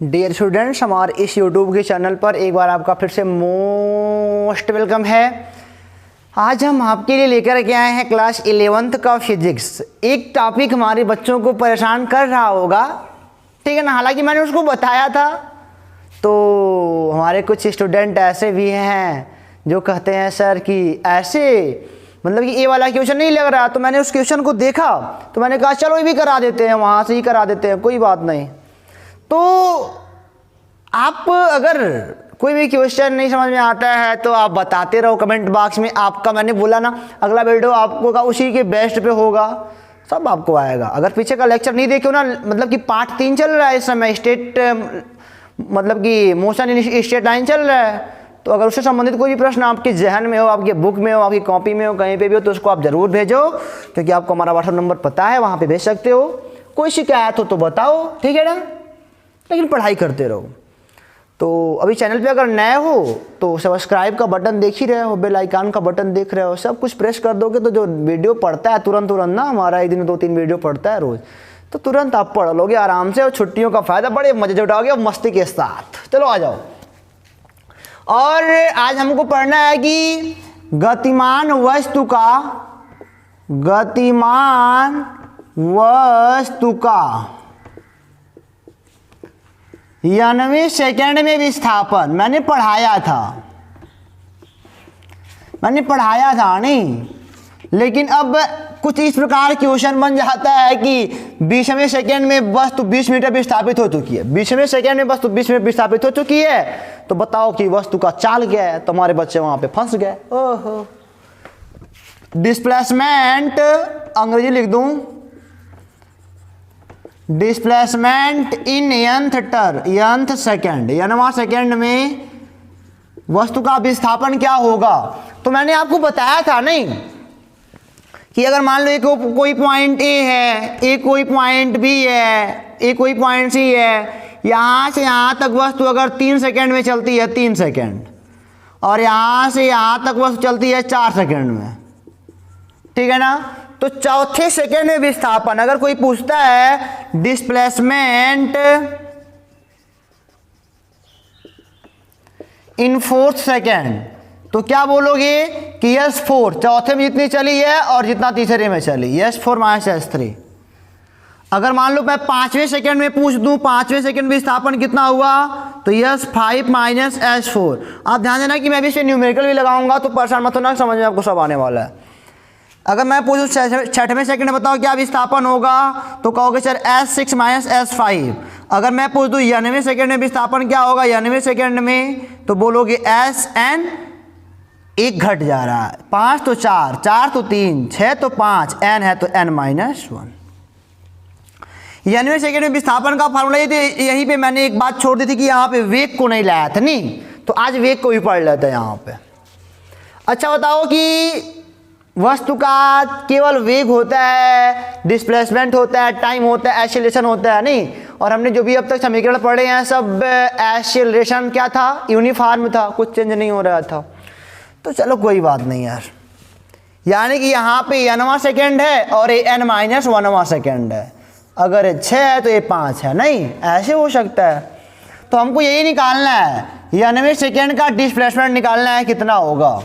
Dear students, हमारे इस YouTube के चैनल पर एक बार आपका फिर से मोस्ट वेलकम है। आज हम आपके लिए लेकर के आए हैं क्लास 11th का फिजिक्स। एक टॉपिक हमारे बच्चों को परेशान कर रहा होगा, ठीक है ना। हालांकि मैंने उसको बताया था, तो हमारे कुछ स्टूडेंट ऐसे भी हैं जो कहते हैं सर कि ऐसे मतलब कि ये वाला क्वेश्चन नहीं लग रहा। तो मैंने उस क्वेश्चन को देखा तो मैंने कहा चलो ये भी करा देते हैं, वहाँ से ही करा देते हैं, कोई बात नहीं। तो आप अगर कोई भी क्वेश्चन नहीं समझ में आता है तो आप बताते रहो कमेंट बॉक्स में। आपका मैंने बोला ना अगला वीडियो आपको का उसी के बेस्ट पे होगा, सब आपको आएगा। अगर पीछे का लेक्चर नहीं देखे हो ना, मतलब कि पार्ट 3 चल रहा है इस समय, स्टेट मतलब कि मोशन इन स्ट्रेट लाइन चल रहा है। तो अगर उससे संबंधित कोई भी प्रश्न आपके जहन में हो, आपके बुक में हो, आपकी कॉपी में हो, कहीं पे भी हो, तो उसको आप ज़रूर भेजो, क्योंकि आपको हमारा व्हाट्सएप नंबर पता है, वहाँ पे भेज सकते हो। कोई शिकायत हो तो बताओ, ठीक है ना, लेकिन पढ़ाई करते रहो। तो अभी चैनल पे अगर नए हो तो सब्सक्राइब का बटन देख ही रहे हो, बेल आइकन का बटन देख रहे हो, सब कुछ प्रेस कर दोगे तो जो वीडियो पढ़ता है तुरंत ना, हमारा एक दिन 2-3 वीडियो पढ़ता है रोज़, तो तुरंत आप पढ़ लोगे आराम से और छुट्टियों का फ़ायदा बड़े मजे उठाओगे और मस्ती के साथ। चलो आ जाओ। और आज हमको पढ़ना है कि गतिमान वस्तु का 90 सेकेंड में विस्थापन मैंने पढ़ाया था नहीं, लेकिन अब कुछ इस प्रकार क्वेश्चन बन जाता है कि 20वें सेकेंड में वस्तु 20 मीटर विस्थापित हो चुकी है। 20वें सेकेंड में वस्तु 20 मीटर विस्थापित हो चुकी है, तो बताओ कि वस्तु का चाल क्या है। तो हमारे बच्चे वहां पे फंस गए। ओहो, डिस्प्लेसमेंट अंग्रेजी लिख दूं, डिस्प्लेसमेंट इन nth सेकेंड, 90वां सेकेंड में वस्तु का विस्थापन क्या होगा। तो मैंने आपको बताया था नहीं कि अगर मान लो एक कोई पॉइंट ए है, एक कोई पॉइंट बी है, एक कोई पॉइंट सी है, यहाँ से यहाँ तक वस्तु अगर 3 सेकेंड में चलती है, 3 सेकेंड, और यहाँ से यहाँ तक वस्तु चलती है 4 सेकेंड में, ठीक है ना। तो चौथे सेकेंड में विस्थापन अगर कोई पूछता है डिस्प्लेसमेंट इन 4th सेकेंड, तो क्या बोलोगे कि S4 चौथे में जितनी चली है और जितना तीसरे में चली, S4 माइनस S3। अगर मान लो मैं 5वें सेकेंड में पूछ दूं 5वें सेकेंड विस्थापन कितना हुआ, तो S5 माइनस S4। आप ध्यान देना कि मैं भी इसे न्यूमेरिकल भी लगाऊंगा, तो परेशान मत होना, समझ में आपको सब आने वाला है। अगर मैं पूछूं 6वें सेकेंड में बताओ क्या विस्थापन होगा, तो कहोगे सर S6 माइनस S5। अगर मैं पूछ दूं 90वें सेकेंड में विस्थापन क्या होगा 90वें सेकेंड में, तो बोलोगे SN, एक घट जा रहा है, 5 तो 4, 4 तो 3, 6 तो 5, n है तो n माइनस 1। 90वें सेकेंड में विस्थापन का फार्मूला ये थे। यहीं पे मैंने एक बात छोड़ दी थी कि यहाँ पे वेग को नहीं लाया था, नहीं, तो आज वेग को भी पढ़ लेते हैं यहाँ पे। अच्छा बताओ कि वस्तु का केवल वेग होता है, डिस्प्लेसमेंट होता है, टाइम होता है, एक्सीलरेशन होता है, नहीं। और हमने जो भी अब तक समीकरण पढ़े हैं सब एक्सीलरेशन क्या था, यूनिफॉर्म था, कुछ चेंज नहीं हो रहा था। तो चलो कोई बात नहीं यार, यानी कि यहाँ पे n वां सेकेंड है और ये n माइनस 1वां सेकेंड है। अगर ये 6 है तो ये 5 है, नहीं ऐसे हो सकता है। तो हमको यही निकालना है, 90वें सेकेंड का डिस्प्लेसमेंट निकालना है, कितना होगा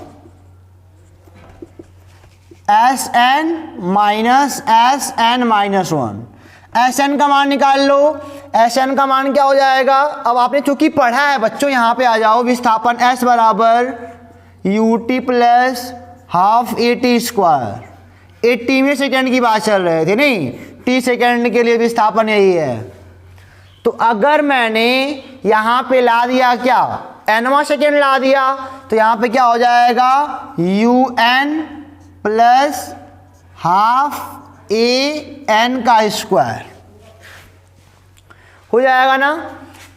Sn minus Sn minus 1। Sn का मान निकाल लो। Sn का मान क्या हो जाएगा, अब आपने चूंकि पढ़ा है बच्चों, यहाँ पे आ जाओ, विस्थापन S बराबर ut plus half AT square. 80वें सेकेंड की बात चल रही थी, नहीं, t सेकेंड के लिए विस्थापन यही है। तो अगर मैंने यहाँ पे ला दिया क्या, nवां सेकेंड ला दिया, तो यहाँ पे क्या हो जाएगा un प्लस हाफ an का स्क्वायर हो जाएगा ना।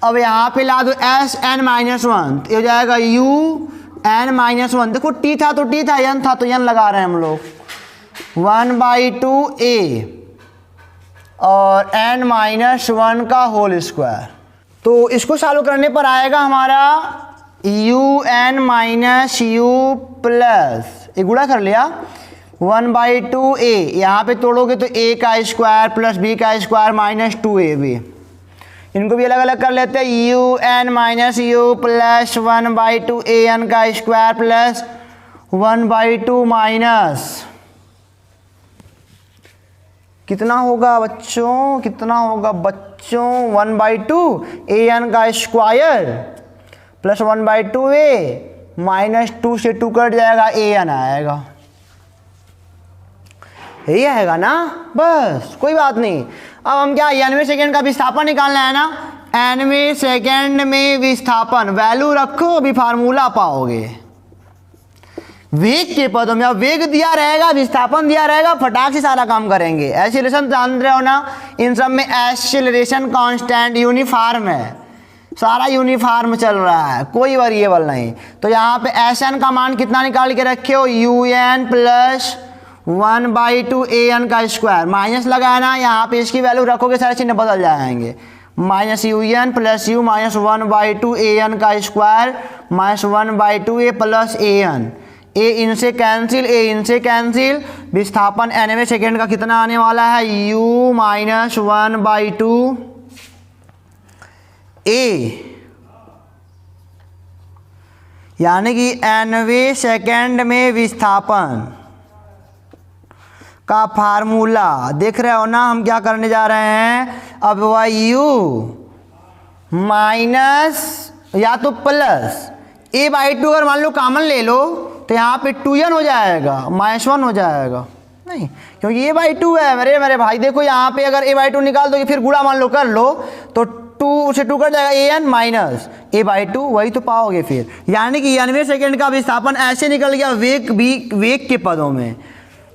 अब यहाँ पे ला दो Sn माइनस 1, तो हो जाएगा un माइनस 1। देखो t था तो t था, n था तो n लगा रहे हैं हम लोग, 1/2a और n माइनस 1 का होल स्क्वायर। तो इसको सॉल्व करने पर आएगा हमारा un माइनस u प्लस, ये गुणा कर लिया, 1/2a, यहाँ पे तोड़ोगे तो a का स्क्वायर प्लस b का स्क्वायर माइनस 2ab, इनको भी अलग अलग कर लेते हैं। U n minus u plus 1/2 a n का स्क्वायर प्लस 1/2 माइनस कितना होगा बच्चों, कितना होगा बच्चों 1/2 ए एन का स्क्वायर प्लस 1/2 ए माइनस 2 से 2 कट जाएगा, ए एन आएगा, यही आएगा ना, बस कोई बात नहीं। अब हम क्या 90 सेकेंड का विस्थापन निकालना है ना, 90 सेकेंड में विस्थापन वैल्यू रखो, अभी फार्मूला पाओगे। वेग के पदों में, अब वेग दिया रहेगा, विस्थापन दिया रहेगा, फटाक से सारा काम करेंगे। एक्सीलरेशन जान रहे हो ना, इन सब में एक्सीलरेशन कांस्टेंट यूनिफॉर्म है, सारा यूनिफॉर्म चल रहा है, कोई वेरिएबल नहीं। तो यहाँ पे एस एन का मान कितना निकाल के रखे हो, u n plus 1/2 a n का स्क्वायर, माइनस लगा है ना, यहाँ पे इसकी वैल्यू रखोगे सारे चिन्ह बदल जाएंगे, minus u n plus u minus 1/2 a n का square minus 1/2 a plus a n, a इनसे कैंसिल, ए इनसे कैंसिल, विस्थापन 90 सेकेंड का कितना आने वाला है, u माइनस 1/2 ए, यानी कि 90 सेकेंड में विस्थापन का फार्मूला देख रहे हो ना, हम क्या करने जा रहे हैं, अब वह u माइनस या तो प्लस a/2 अगर मान लो कॉमन ले लो तो यहाँ पे 2n हो जाएगा, -1 हो जाएगा, नहीं क्योंकि a/2 है मेरे भाई। देखो यहाँ पे अगर a/2 निकाल दोगे फिर गुणा मान लो कर लो तो 2 से 2 कट जाएगा, an माइनस a/2, वही तो पाओगे फिर। यानी कि 90 सेकेंड का विस्थापन ऐसे निकल गया वेग के पदों में,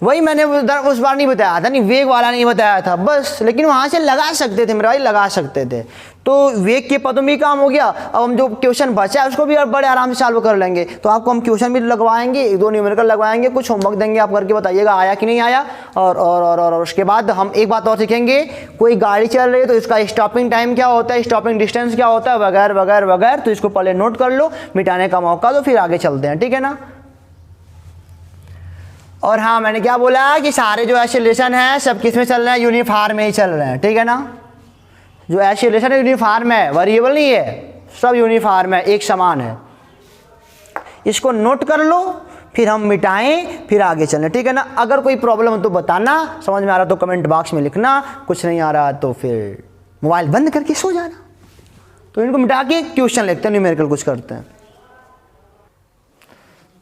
वही मैंने उस बार नहीं बताया था, नहीं वेग वाला नहीं बताया था बस, लेकिन वहाँ से लगा सकते थे मेरे भाई, लगा सकते थे। तो वेग के पदों में ही काम हो गया। अब हम जो क्वेश्चन बचा है उसको भी बड़े आराम से सॉल्व कर लेंगे। तो आपको हम क्वेश्चन भी लगवाएंगे, 1-2 न्यूमेरिकल लगवाएंगे, कुछ होमवर्क देंगे, आप करके बताइएगा आया कि नहीं आया। और उसके बाद हम एक बात और सीखेंगे, कोई गाड़ी चल रही है तो इसका स्टॉपिंग टाइम क्या होता है, स्टॉपिंग डिस्टेंस क्या होता है, वगैरह वगैरह वगैरह। तो इसको पहले नोट कर लो, मिटाने का मौका दो, फिर आगे चलते हैं, ठीक है ना। और हाँ, मैंने क्या बोला कि सारे जो एक्सीलरेशन है सब किस में चल रहे हैं, यूनिफॉर्म में ही चल रहे हैं, ठीक है ना। जो एक्सीलरेशन है यूनिफॉर्म है, वेरिएबल नहीं है, सब यूनिफॉर्म है, एक समान है। इसको नोट कर लो, फिर हम मिटाएं, फिर आगे चलें, ठीक है ना। अगर कोई प्रॉब्लम हो तो बताना, समझ में आ रहा तो कमेंट बॉक्स में लिखना, कुछ नहीं आ रहा तो फिर मोबाइल बंद करके सो जाना। तो इनको मिटा के क्वेश्चन लिखते हैं, न्यूमेरिकल कुछ करते हैं।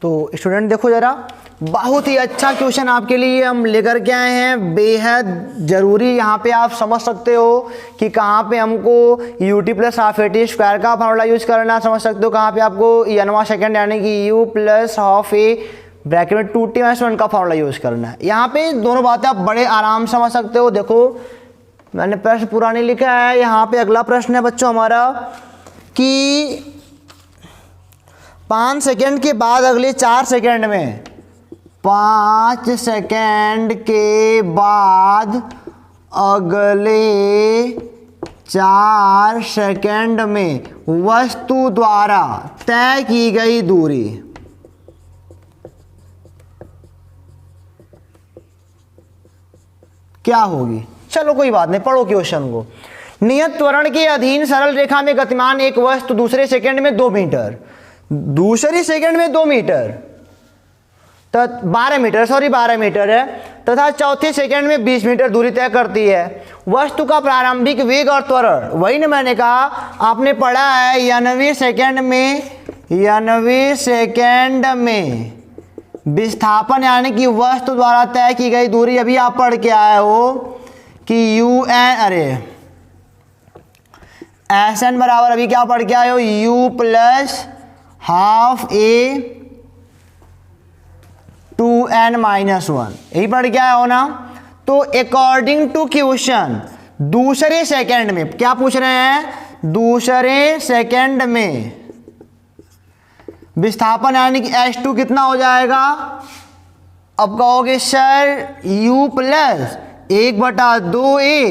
तो स्टूडेंट देखो ज़रा, बहुत ही अच्छा क्वेश्चन आपके लिए हम लेकर के आए हैं, बेहद ज़रूरी। यहाँ पे आप समझ सकते हो कि कहाँ पे हमको ut plus half A T square का फार्मूला यूज़ करना, समझ सकते हो कहाँ पे आपको n वां सेकेंड यानी कि u plus half A bracket में 2t-1 का फार्मूला यूज़ करना है। यहाँ पे दोनों बातें आप बड़े आराम से समझ सकते हो। देखो मैंने प्रश्न पूरा नहीं लिखा है, यहाँ पे अगला प्रश्न है बच्चों हमारा कि 5 सेकेंड के बाद अगले 4 सेकेंड में, 5 सेकेंड के बाद अगले 4 सेकेंड में वस्तु द्वारा तय की गई दूरी क्या होगी। चलो कोई बात नहीं, पढ़ो क्वेश्चन को। नियत त्वरण के अधीन सरल रेखा में गतिमान एक वस्तु दूसरे सेकेंड में 2 मीटर, दूसरी सेकेंड में 2 मीटर, 12 मीटर है, तथा चौथे सेकंड में 20 मीटर दूरी तय करती है। वस्तु का प्रारंभिक वेग और त्वरण, वही ना मैंने कहा, आपने पढ़ा है 90 सेकंड में विस्थापन यानी कि वस्तु द्वारा तय की गई दूरी। अभी आप पढ़ के आए हो कि एस एन बराबर, अभी क्या पढ़ के आए हो, u प्लस हाफ ए 2n-1, यही पढ़ के आए हो ना। तो अकॉर्डिंग टू क्वेश्चन दूसरे सेकंड में क्या पूछ रहे हैं, दूसरे सेकंड में विस्थापन यानी कि h2 कितना हो जाएगा। अब कहोगे सर u प्लस 1/2a,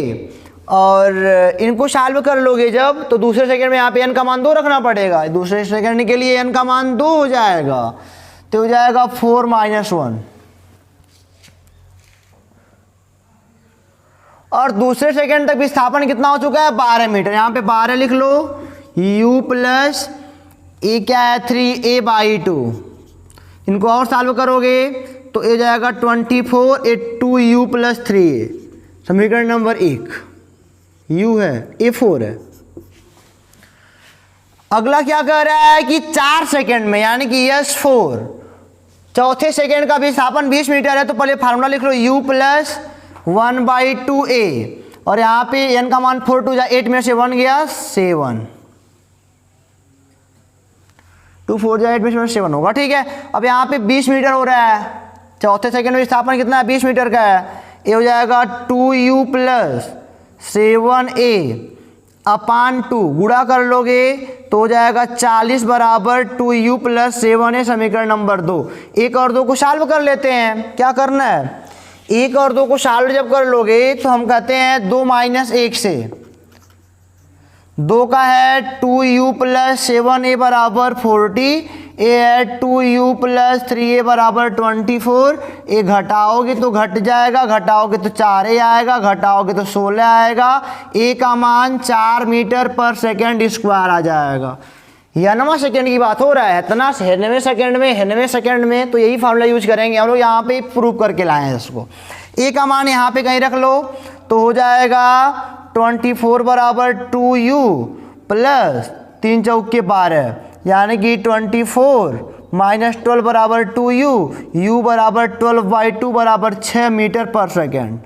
और इनको सॉल्व कर लोगे जब तो दूसरे सेकंड में यहाँ पे n का मान 2 रखना पड़ेगा, दूसरे सेकंड के लिए n का मान 2 हो जाएगा, तो हो जाएगा 4 - 1। और दूसरे सेकंड तक विस्थापन कितना हो चुका है 12 मीटर। यहाँ पे 12 लिख लो, u प्लस ए क्या है 3a/2। इनको और सॉल्व करोगे तो ये जाएगा 24, ए 2u प्लस 3a। समीकरण नंबर 1 u है, ए 4 है। अगला क्या कर रहा है कि 4 सेकंड में यानी कि S4 चौथे सेकंड का विस्थापन 20 मीटर है, तो पहले फार्मूला लिख लो u प्लस 1/2a और यहाँ पे n का मान 4 2 8 में से 1 गया 7, 2 4 8 में से 7 होगा। ठीक है, अब यहाँ पे 20 मीटर हो रहा है, चौथे सेकंड में विस्थापन कितना है 20 मीटर का है। ये हो जाएगा 2u प्लस 7a/2 गुणा कर लोगे तो हो जाएगा 40 बराबर 2u प्लस 7a। समीकरण नंबर 2। 1 और 2 को सॉल्व कर लेते हैं। क्या करना है, 1 और 2 को सॉल्व जब कर लोगे तो हम कहते हैं 2 - 1 से 2 का है 2u प्लस 7a बराबर 40, ए है 2u प्लस 3a बराबर 24। ए घटाओगे तो घट जाएगा, घटाओगे तो 4a आएगा, घटाओगे तो 16 आएगा। ए का मान 4 मीटर पर सेकेंड स्क्वायर आ जाएगा। 91 सेकेंड की बात हो रहा है, इतना 91 सेकेंड में 91 सेकेंड में, तो यही फार्मूला यूज करेंगे हम लोग। यहाँ पे प्रूव करके लाए हैं इसको। ए का मान यहाँ पे कहीं रख लो तो हो जाएगा 24 बराबर 2u प्लस 3 चौके 12 यानी कि 24 माइनस 12 बराबर 2u, u बराबर 12/2 बराबर 6 मीटर पर सेकेंड।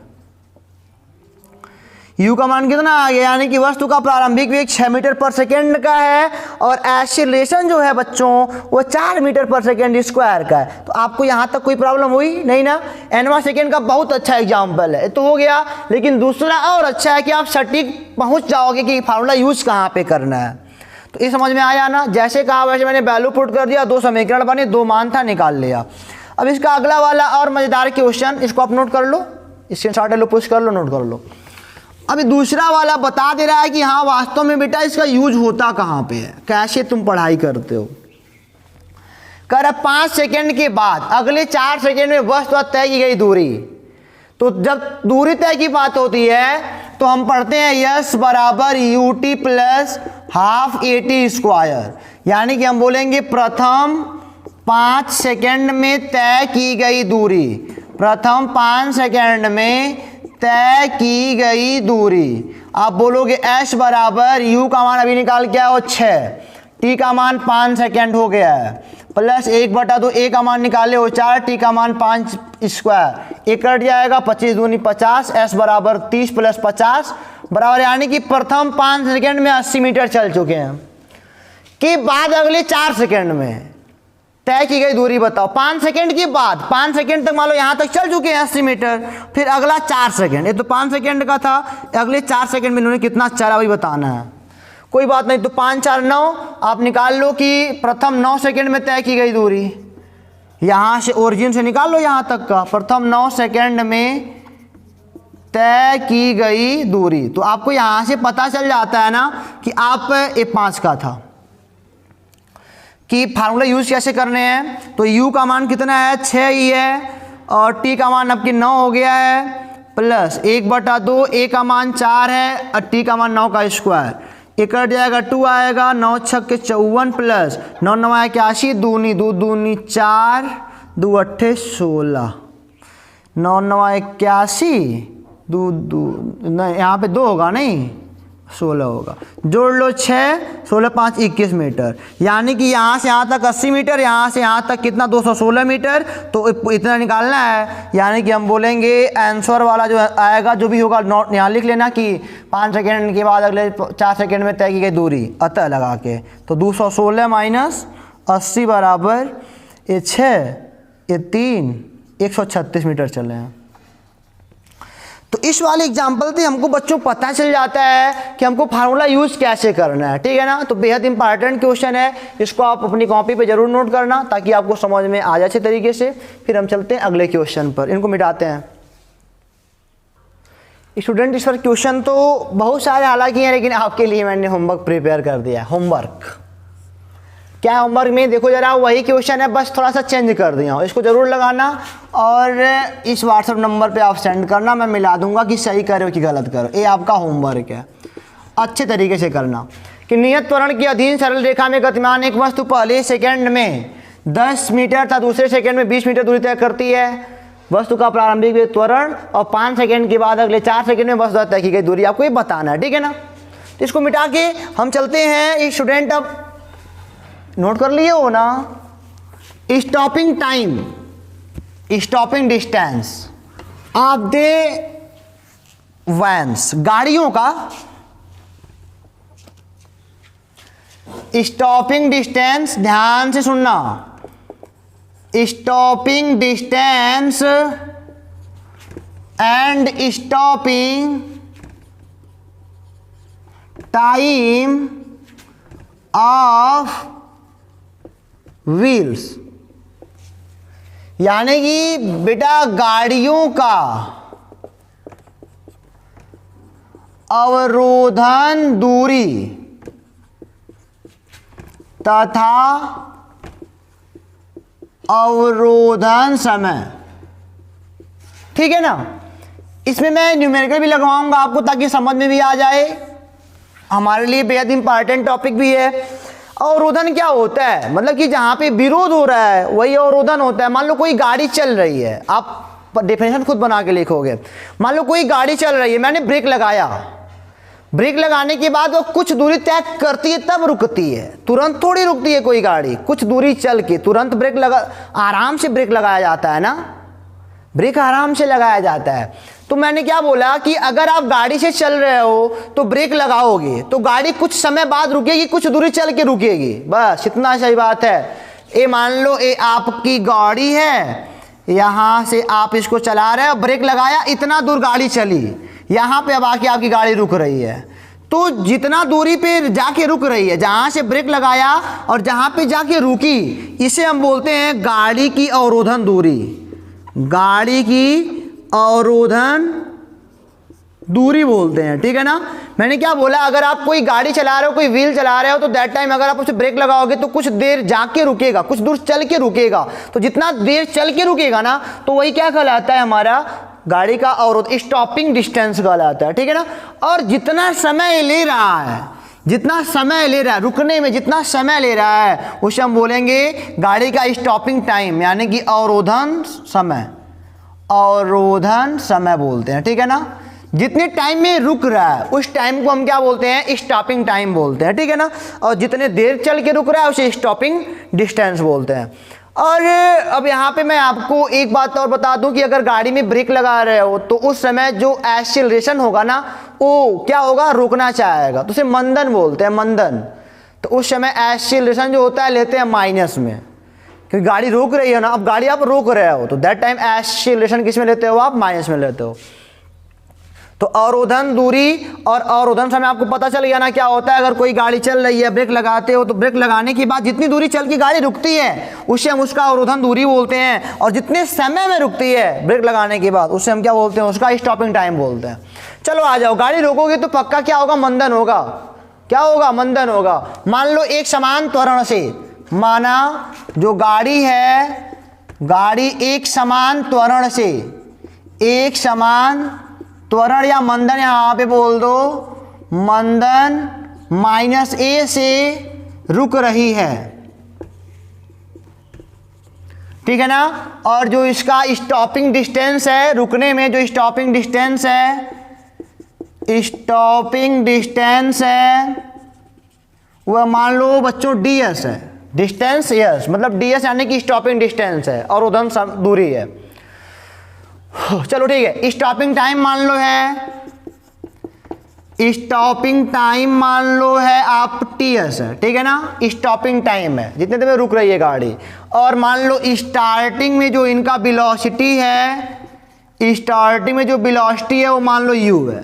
u का मान कितना आ गया, यानी कि वस्तु का प्रारंभिक वेग 6 मीटर पर सेकेंड का है और एक्सीलरेशन जो है बच्चों वो 4 मीटर पर सेकेंड स्क्वायर का है। तो आपको यहाँ तक कोई प्रॉब्लम हुई नहीं ना। 91 सेकेंड का बहुत अच्छा एग्जाम्पल है, तो हो गया। लेकिन दूसरा और अच्छा है कि आप सटीक पहुँच जाओगे कि फार्मूला यूज कहाँ पे करना है। तो ये समझ में आया ना, जैसे कहा वैसे मैंने वैल्यू पुट कर दिया, 2 समीकरण बने, 2 मान था निकाल लिया। अब इसका अगला वाला और मजेदार क्वेश्चन, इसको आप नोट कर लो, स्क्रीनशॉट ले लो, पुश कर लो, नोट कर लो। अभी दूसरा वाला बता दे रहा है कि हाँ वास्तव में बेटा इसका यूज होता कहाँ पे है, कैसे तुम पढ़ाई करते हो। कर 5 सेकेंड के बाद अगले 4 सेकेंड में वस्तु तय की गई दूरी। तो जब दूरी तय की बात होती है तो हम पढ़ते हैं s बराबर ut plus half at square, यानी कि हम बोलेंगे प्रथम 5 सेकेंड में तय की गई दूरी, प्रथम 5 सेकेंड में तय की गई दूरी। आप बोलोगे s बराबर u का मान अभी निकाल के आओ 6, t का मान 5 सेकेंड हो गया है, प्लस 1/2 a का मान निकाले हो 4, t का मान 5 स्क्वायर, एक कट जाएगा 25 दूनी 50, s बराबर 30 प्लस 50 बराबर, यानी कि प्रथम 5 सेकेंड में 80 मीटर चल चुके हैं। के बाद अगले 4 सेकेंड में तय की गई दूरी बताओ। 5 सेकेंड के बाद 5 सेकेंड तक मान लो यहाँ तक चल चुके हैं 80 मीटर, फिर अगला 4 सेकेंड, ये तो 5 सेकेंड का था, अगले 4 सेकेंड में इन्होंने कितना चला वही बताना है। कोई बात नहीं, तो 5 4 9 आप निकाल लो कि प्रथम 9 सेकेंड में तय की गई दूरी, यहाँ से ओरिजिन से निकाल लो यहाँ तक का, प्रथम 9 सेकेंड में तय की गई दूरी। तो आपको यहाँ से पता चल जाता है ना कि आप ये 5 का था कि फार्मूला यूज कैसे करने हैं। तो u का मान कितना है 6 ही है और t का मान आपकी 9 हो गया है, प्लस 1/2 a का मान 4 है और t का मान 9 का स्क्वायर, एक कट जाएगा 2 आएगा, 9 6 के 54 प्लस 9 9 81, दूनी 2 दूनी 4, 2 8 16, 9 9 81, 2 नहीं यहाँ पे 2 होगा नहीं 16 होगा, जोड़ लो 6 16 5 21 मीटर, यानी कि यहाँ से यहाँ तक 80 मीटर, यहाँ से यहाँ तक कितना 216 मीटर, तो इतना निकालना है। यानी कि हम बोलेंगे आंसर वाला जो आएगा जो भी होगा नोट यहाँ लिख लेना कि 5 सेकेंड के बाद अगले 4 सेकेंड में तय की गई दूरी अतः लगा के, तो 216 माइनस 80 बराबर ये 6 ये 3 136 मीटर चले हैं। तो इस वाले एग्जाम्पल से हमको बच्चों पता चल जाता है कि हमको फार्मूला यूज कैसे करना है, ठीक है ना। तो बेहद इंपॉर्टेंट क्वेश्चन है, इसको आप अपनी कॉपी पे जरूर नोट करना ताकि आपको समझ में आ जाए अच्छे तरीके से। फिर हम चलते हैं अगले क्वेश्चन पर, इनको मिटाते हैं। स्टूडेंट इस पर क्वेश्चन तो बहुत सारे हालांकि हैं, लेकिन आपके लिए मैंने होमवर्क प्रिपेयर कर दिया है। होमवर्क क्या होमवर्क में देखो जरा, वही क्वेश्चन है, बस थोड़ा सा चेंज कर दिया हूँ। इसको ज़रूर लगाना और इस व्हाट्सएप नंबर पे आप सेंड करना, मैं मिला दूंगा कि सही करो कि गलत करो। ये आपका होमवर्क है, अच्छे तरीके से करना। कि नियत त्वरण के अधीन सरल रेखा में गतिमान एक वस्तु पहले सेकंड में 10 मीटर तथा दूसरे सेकंड में 20 मीटर दूरी तय करती है। वस्तु का प्रारंभिक वेग त्वरण और 5 सेकंड के बाद अगले 4 सेकंड में वस्तु तय की गई दूरी आपको ये बताना है, ठीक है ना। तो इसको मिटा के हम चलते हैं। स्टूडेंट अब नोट कर लिए हो ना, stopping time, stopping distance of the vans, गाड़ियों का स्टॉपिंग डिस्टेंस, ध्यान से सुनना, stopping distance and stopping time of wheels, यानी कि बेटा गाड़ियों का अवरोधन दूरी तथा अवरोधन समय, ठीक है ना। इसमें मैं न्यूमेरिकल भी लगवाऊंगा आपको ताकि समझ में भी आ जाए, हमारे लिए बेहद इंपॉर्टेंट टॉपिक भी है। अवरोधन क्या होता है, मतलब कि जहां पे विरोध हो रहा है वही अवरोधन होता है। मान लो कोई गाड़ी चल रही है, आप डेफिनेशन खुद बना के लिखोगे। मान लो कोई गाड़ी चल रही है, मैंने ब्रेक लगाया, ब्रेक लगाने के बाद वो कुछ दूरी तय करती है तब रुकती है, तुरंत थोड़ी रुकती है कोई गाड़ी। कुछ दूरी चल के तुरंत ब्रेक लगा, आराम से ब्रेक लगाया जाता है ना, ब्रेक आराम से लगाया जाता है। तो मैंने क्या बोला कि अगर आप गाड़ी से चल रहे हो तो ब्रेक लगाओगे तो गाड़ी कुछ समय बाद रुकेगी, कुछ दूरी चल के रुकेगी, बस इतना सही बात है। ये मान लो ये आपकी गाड़ी है, यहां से आप इसको चला रहे हो, ब्रेक लगाया, इतना दूर गाड़ी चली, यहां पे अब आके आपकी गाड़ी रुक रही है। तो जितना दूरी पे जाके रुक रही है, जहां से ब्रेक लगाया और जहां पे जाके रुकी, इसे हम बोलते हैं गाड़ी की अवरोधन दूरी, गाड़ी की अवरोधन दूरी बोलते हैं, ठीक है ना। मैंने क्या बोला, अगर आप कोई गाड़ी चला रहे हो, कोई व्हील चला रहे हो, तो दैट टाइम अगर आप उसे ब्रेक लगाओगे तो कुछ देर जाके रुकेगा, कुछ दूर चल के रुकेगा। तो जितना देर चल के रुकेगा ना, तो वही क्या कहलाता है, हमारा गाड़ी का अवरोध, स्टॉपिंग डिस्टेंस कहलाता है, ठीक है ना। और जितना समय ले रहा है, जितना समय ले रहा है रुकने में, जितना समय ले रहा है, उसे हम बोलेंगे गाड़ी का स्टॉपिंग टाइम, यानी कि अवरोधन समय, अवरोधन समय बोलते हैं, ठीक है ना। जितने टाइम में रुक रहा है उस टाइम को हम क्या बोलते हैं, स्टॉपिंग टाइम बोलते हैं, ठीक है ना। और जितने देर चल के रुक रहा है उसे स्टॉपिंग डिस्टेंस बोलते हैं। और अब यहाँ पे मैं आपको एक बात और बता दूं कि अगर गाड़ी में ब्रेक लगा रहे हो तो उस समय जो एक्सीलरेशन होगा ना, वो क्या होगा, रुकना चाहेगा, तो उसे मंदन बोलते हैं, मंदन। तो उस समय एक्सीलरेशन जो होता है लेते हैं माइनस में, क्योंकि गाड़ी रोक रही है ना, अब गाड़ी आप रोक रहे हो तो दैट टाइम एक्सीलरेशन किस में लेते हो आप, माइनस में लेते हो। तो अवरोधन दूरी और अवरोधन समय आपको पता चल गया ना क्या होता है। अगर कोई गाड़ी चल रही है, ब्रेक लगाते हो, तो ब्रेक लगाने के बाद जितनी दूरी चल के गाड़ी रुकती है उसे हम उसका अवरोधन दूरी बोलते हैं। और जितने समय में रुकती है ब्रेक लगाने के बाद उसे हम क्या बोलते हैं, उसका स्टॉपिंग टाइम बोलते हैं। चलो आ जाओ, गाड़ी रोकोगे तो पक्का क्या होगा, मंदन होगा। क्या होगा, मंदन होगा। मान लो एक समान त्वरण से, माना जो गाड़ी है, गाड़ी एक समान त्वरण से, एक समान त्वरण या मंदन यहां पे बोल दो, मंदन -a से रुक रही है, ठीक है ना। और जो इसका स्टॉपिंग डिस्टेंस है, रुकने में जो स्टॉपिंग डिस्टेंस है, स्टॉपिंग डिस्टेंस है वह मान लो बच्चों ds है, डिस्टेंस यस, मतलब ds यानी कि स्टॉपिंग डिस्टेंस है और उधन दूरी है। चलो ठीक है, स्टॉपिंग टाइम मान लो है, स्टॉपिंग टाइम मान लो है आप ts है, ठीक है ना। स्टॉपिंग टाइम है जितने देर में रुक रही है गाड़ी। और मान लो स्टार्टिंग में जो इनका वेलोसिटी है, स्टार्टिंग में जो वेलोसिटी है वो मान लो u है।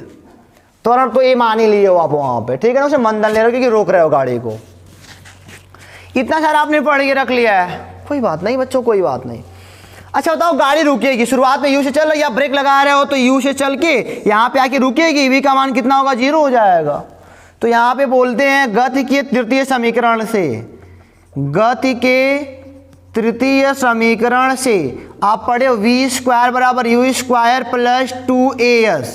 तुरंत तो ये मान ही लिए हो आप वहां पे, ठीक है ना, उसे मंदन ले रहे हो क्योंकि रोक रहे हो गाड़ी को। इतना सारा आपने पढ़ के रख लिया है, कोई बात नहीं बच्चों, कोई बात नहीं। अच्छा बताओ, गाड़ी रुकेगी, शुरुआत में u से चल रही है, आप ब्रेक लगा रहे हो तो u से चल के यहाँ पे आके रुकेगी, v का मान कितना होगा, 0 हो जाएगा। तो यहाँ पे बोलते हैं गति के तृतीय समीकरण से, गति के तृतीय समीकरण से आप पढ़े हो वी स्क्वायर बराबर यू स्क्वायर प्लस 2as,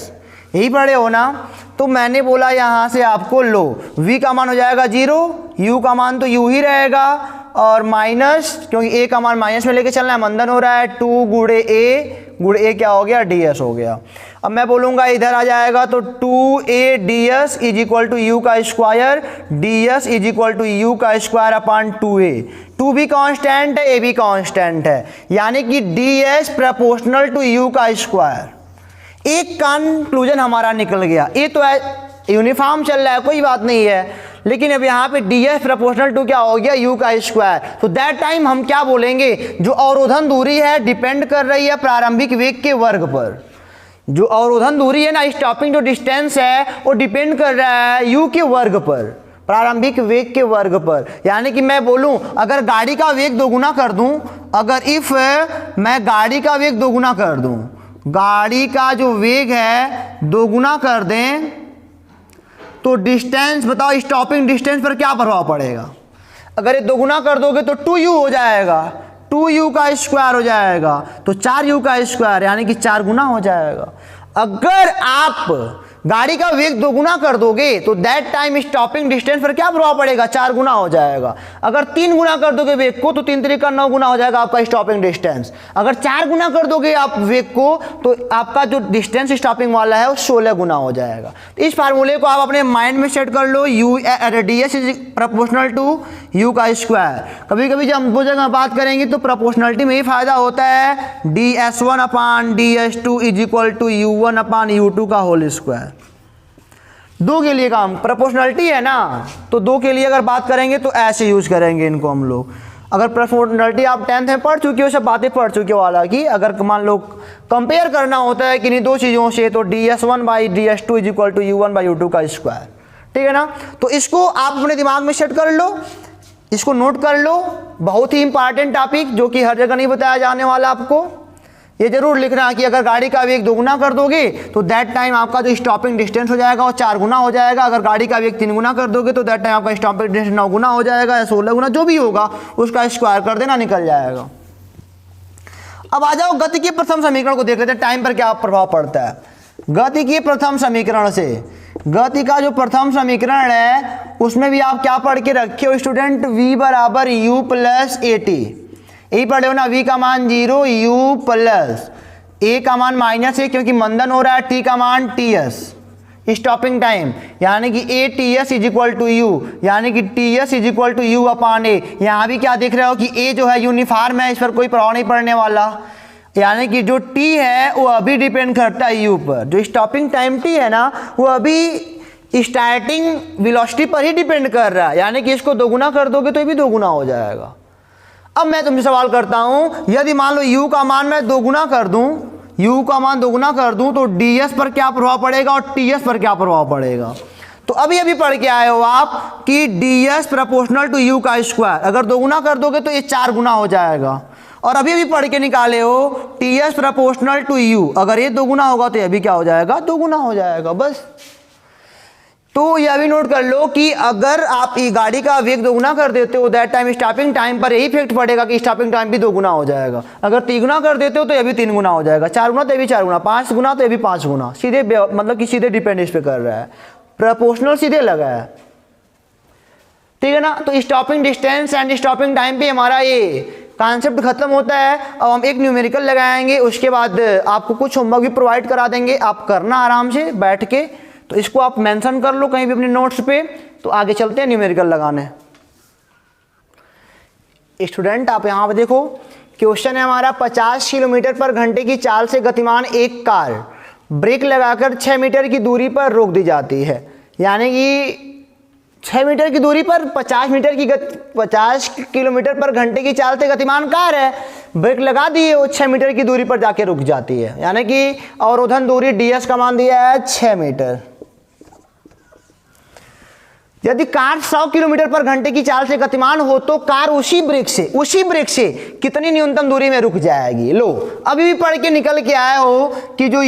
यही पढ़े हो ना। तो मैंने बोला यहाँ से आपको लो v का मान हो जाएगा 0, u का मान तो u ही रहेगा और माइनस, क्योंकि a का मान माइनस में लेके चलना है, मंदन हो रहा है 2 गुणे a क्या हो गया ds हो गया। अब मैं बोलूँगा इधर आ जाएगा तो 2a ds is equal to u का square, ds is equal to u का स्क्वायर अपान 2a। 2 भी कांस्टेंट है, a भी कांस्टेंट है, यानी कि ds प्रोपोर्शनल टू u का स्क्वायर। एक कंक्लूजन हमारा निकल गया। ये तो यूनिफॉर्म चल रहा है, कोई बात नहीं है, लेकिन अब यहाँ पे ds प्रोपोर्शनल टू क्या हो गया u का स्क्वायर। तो दैट टाइम हम क्या बोलेंगे, जो अवरोधन दूरी है डिपेंड कर रही है प्रारंभिक वेग के वर्ग पर। जो अवरोधन दूरी है ना, स्टॉपिंग जो डिस्टेंस है वो डिपेंड कर रहा है u के वर्ग पर, प्रारंभिक वेग के वर्ग पर। यानी कि मैं बोलूं अगर गाड़ी का वेग दोगुना कर दूं, अगर इफ मैं गाड़ी का वेग दोगुना कर दूं, गाड़ी का जो वेग है दोगुना कर दें, तो डिस्टेंस बताओ, स्टॉपिंग डिस्टेंस पर क्या प्रभाव पड़ेगा। अगर ये दोगुना कर दोगे तो 2u हो जाएगा, 2u का स्क्वायर हो जाएगा, तो 4u का स्क्वायर यानी कि 4 गुना हो जाएगा। अगर आप गाड़ी का वेग दोगुना कर दोगे तो दैट टाइम स्टॉपिंग डिस्टेंस पर क्या प्रभाव पड़ेगा, 4 गुना हो जाएगा। अगर 3 गुना कर दोगे वेग को तो 3 तरीका 9 गुना हो जाएगा आपका स्टॉपिंग डिस्टेंस। अगर 4 गुना कर दोगे आप वेग को तो आपका जो डिस्टेंस स्टॉपिंग वाला है वो 16 गुना हो जाएगा। तो इस फार्मूले को आप अपने माइंड में सेट कर लो, ds is proportional to u का स्क्वायर। कभी कभी जब हम दो जगह बात करेंगे तो प्रोपोर्शनलिटी में ही फायदा होता है, ds1 upon ds2 is equal to u1 upon u2 का होल स्क्वायर। दो के लिए काम प्रोपोर्शनलिटी है ना, तो दो के लिए अगर बात करेंगे तो ऐसे यूज करेंगे इनको हम लोग। अगर प्रोपोर्शनलिटी आप 10th में पढ़ चुके हो, सब बातें पढ़ चुके हो, हालांकि अगर मान लो कंपेयर करना होता है किन्हीं दो चीज़ों से तो ds1 by ds2 is equal to u1 by u2 का स्क्वायर, ठीक है ना। तो इसको आप अपने दिमाग में सेट कर लो, इसको नोट कर लो। बहुत ही इंपॉर्टेंट टॉपिक जो कि हर जगह नहीं बताया जाने वाला आपको। ये जरूर लिखना कि अगर गाड़ी का वेग 2 गुना कर दोगे तो दैट टाइम आपका जो स्टॉपिंग डिस्टेंस हो जाएगा वो 4 गुना हो जाएगा। अगर गाड़ी का वेग 3 गुना कर दोगे तो दैट टाइम आपका स्टॉपिंग डिस्टेंस 9 गुना हो जाएगा या 16 गुना, जो भी होगा उसका स्क्वायर कर देना, निकल जाएगा। अब आ जाओ गति के प्रथम समीकरण को देख लेते हैं, टाइम पर क्या प्रभाव पड़ता है। गति के प्रथम समीकरण से, गति का जो प्रथम समीकरण है उसमें भी आप क्या पढ़ के रखे हो स्टूडेंट, v बराबर u प्लस at, यही पढ़े हो ना। v का मान 0, u प्लस a का मान -1 क्योंकि मंदन हो रहा है, t का मान ts स्टॉपिंग टाइम, यानी कि a ts is equal to u, यानी कि ts is equal to u upon a। यहाँ भी क्या देख रहे हो कि a जो है यूनिफॉर्म है, इस पर कोई प्रभाव नहीं पड़ने वाला, यानी कि जो t है वो अभी डिपेंड करता है u पर। जो स्टॉपिंग टाइम t है ना वो अभी स्टार्टिंग वेलोसिटी पर ही डिपेंड कर रहा है, यानी कि इसको 2 गुना कर दोगे तो ये भी 2 गुना हो जाएगा। अब मैं तुमसे सवाल करता हूं, यदि मान लो u का मान मैं 2 गुना कर दूं, u का मान 2 गुना कर दूं तो ds पर क्या प्रभाव पड़ेगा और ts पर क्या प्रभाव पड़ेगा। तो अभी पढ़ के आए हो आप कि ds प्रोपोर्शनल टू u का स्क्वायर, अगर 2 गुना कर दोगे तो ये 4 गुना हो जाएगा। और अभी पढ़ के निकाले हो ts प्रोपोर्शनल टू u, अगर ये 2 गुना होगा तो ये भी क्या हो जाएगा, 2 गुना हो जाएगा, बस। तो यह भी नोट कर लो कि अगर आप ये गाड़ी का वेग 2 गुना कर देते हो दैट टाइम स्टॉपिंग टाइम पर यही इफेक्ट पड़ेगा कि स्टॉपिंग टाइम भी 2 गुना हो जाएगा। अगर 3 गुना कर देते हो तो ये भी 3 गुना हो जाएगा, 4 गुना तो ये भी 4 गुना, 5 गुना तो ये भी 5 गुना, सीधे मतलब कि सीधे डिपेंड इस पे कर रहा है, प्रोपोर्शनल सीधे लगा है, ठीक है ना। तो stopping distance and stopping time पे हमारा ये कॉन्सेप्ट खत्म होता है। अब हम एक न्यूमेरिकल लगाएंगे, उसके बाद आपको कुछ होमवर्क भी प्रोवाइड करा देंगे, आप करना आराम से बैठ के। तो इसको आप मेंशन कर लो कहीं भी अपने नोट्स पे। तो आगे चलते हैं न्यूमेरिकल लगाने। स्टूडेंट आप यहाँ पे देखो, क्वेश्चन है हमारा 50 किलोमीटर पर घंटे की चाल से गतिमान एक कार ब्रेक लगाकर 6 मीटर की दूरी पर रोक दी जाती है, यानी कि 6 मीटर की दूरी पर 50 किलोमीटर पर घंटे की चाल से गतिमान कार है, ब्रेक लगा दी है, वो 6 मीटर की दूरी पर जाके रुक जाती है, यानी कि अवरोधन दूरी ds का मान दिया है 6 मीटर। यदि कार 100 किलोमीटर पर घंटे की चाल से गतिमान हो तो कार उसी ब्रेक से कितनी न्यूनतम दूरी में रुक जाएगी। लो अभी भी पढ़ के निकल के आए हो कि जो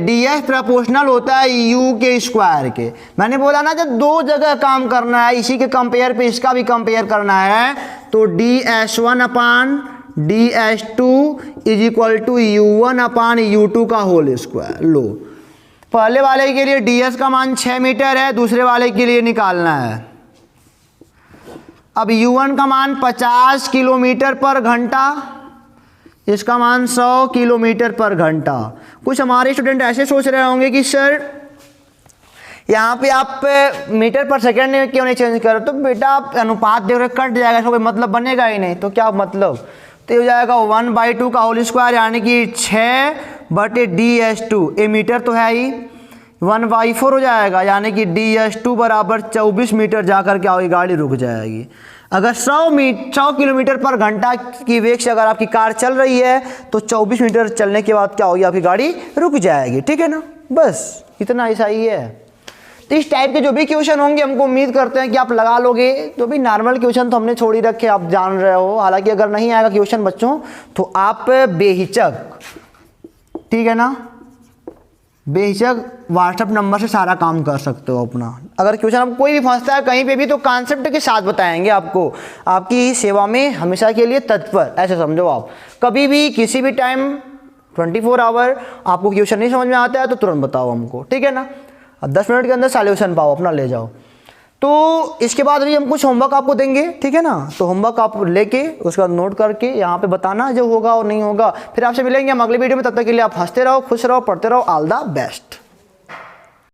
ds प्रोपोर्शनल होता है u के स्क्वायर के। मैंने बोला ना जब दो जगह काम करना है, इसी के कंपेयर पे इसका भी कंपेयर करना है, तो ds1 upon ds2 is equal to u1 upon u2 का होल स्क्वायर। लो पहले वाले के लिए ds का मान 6 मीटर है, दूसरे वाले के लिए निकालना है। अब u1 का मान 50 किलोमीटर पर घंटा, इसका मान 100 किलोमीटर पर घंटा। कुछ हमारे स्टूडेंट ऐसे सोच रहे होंगे कि सर यहाँ पे आप मीटर पर सेकेंड क्यों नहीं चेंज करो, तो बेटा आप अनुपात देख रहे कट जाएगा, इसका कोई मतलब बनेगा ही नहीं। तो क्या मतलब, तो हो जाएगा 1/2 का होल स्क्वायर यानी कि 6/ds2, ए मीटर तो है ही, 1/4 हो जाएगा यानी कि ds2 बराबर 24 मीटर जाकर के आपकी गाड़ी रुक जाएगी। अगर 100 किलोमीटर पर घंटा की वेग से अगर आपकी कार चल रही है तो 24 मीटर चलने के बाद क्या होगी, आपकी गाड़ी रुक जाएगी। ठीक है ना, बस इतना ऐसा ही है। तो इस टाइप के जो भी क्वेश्चन होंगे हमको उम्मीद करते हैं कि आप लगा लोगे। तो भी नॉर्मल क्वेश्चन तो हमने छोड़ ही रखे, आप जान रहे हो। हालांकि अगर नहीं आएगा क्वेश्चन बच्चों तो आप बेहिचक, ठीक है ना, बेहिचक व्हाट्सएप नंबर से सारा काम कर सकते हो अपना। अगर क्वेश्चन आपको कोई भी फंसता है कहीं पे भी तो कॉन्सेप्ट के साथ बताएंगे आपको, आपकी सेवा में हमेशा के लिए तत्पर, ऐसे समझो आप। कभी भी किसी भी टाइम 24 आवर आपको क्वेश्चन नहीं समझ में आता है तो तुरंत बताओ हमको, ठीक है ना। अब 10 मिनट के अंदर सॉल्यूशन पाओ, अपना ले जाओ। तो इसके बाद भी हम कुछ होमवर्क आपको देंगे, ठीक है ना। तो होमवर्क आप लेके उसका नोट करके यहाँ पे बताना जो होगा और नहीं होगा। फिर आपसे मिलेंगे हम अगले वीडियो में, तब तक के लिए आप हंसते रहो, खुश रहो, पढ़ते रहो। All the best.